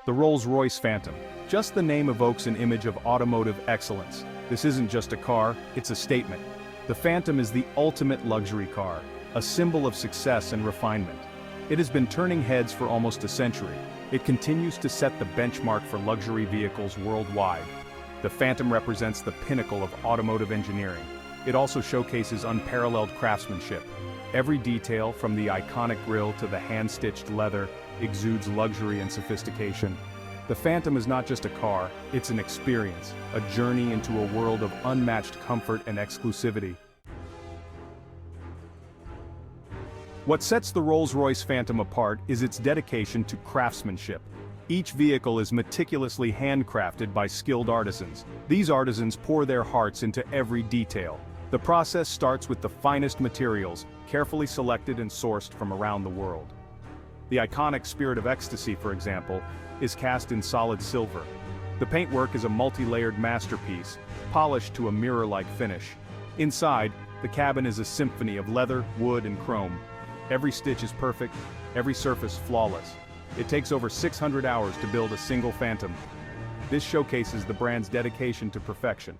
The Rolls-Royce Phantom. Just the name evokes an image of automotive excellence. This isn't just a car, it's a statement. The Phantom is the ultimate luxury car, a symbol of success and refinement. It has been turning heads for almost a century. It continues to set the benchmark for luxury vehicles worldwide. The Phantom represents the pinnacle of automotive engineering. It also showcases unparalleled craftsmanship. Every detail, from the iconic grille to the hand-stitched leather, exudes luxury and sophistication. The Phantom is not just a car, it's an experience, a journey into a world of unmatched comfort and exclusivity. What sets the Rolls-Royce Phantom apart is its dedication to craftsmanship. Each vehicle is meticulously handcrafted by skilled artisans. These artisans pour their hearts into every detail. The process starts with the finest materials, carefully selected and sourced from around the world. The iconic Spirit of Ecstasy, for example, is cast in solid silver. The paintwork is a multi-layered masterpiece, polished to a mirror-like finish. Inside, the cabin is a symphony of leather, wood, and chrome. Every stitch is perfect, every surface flawless. It takes over 600 hours to build a single Phantom. This showcases the brand's dedication to perfection.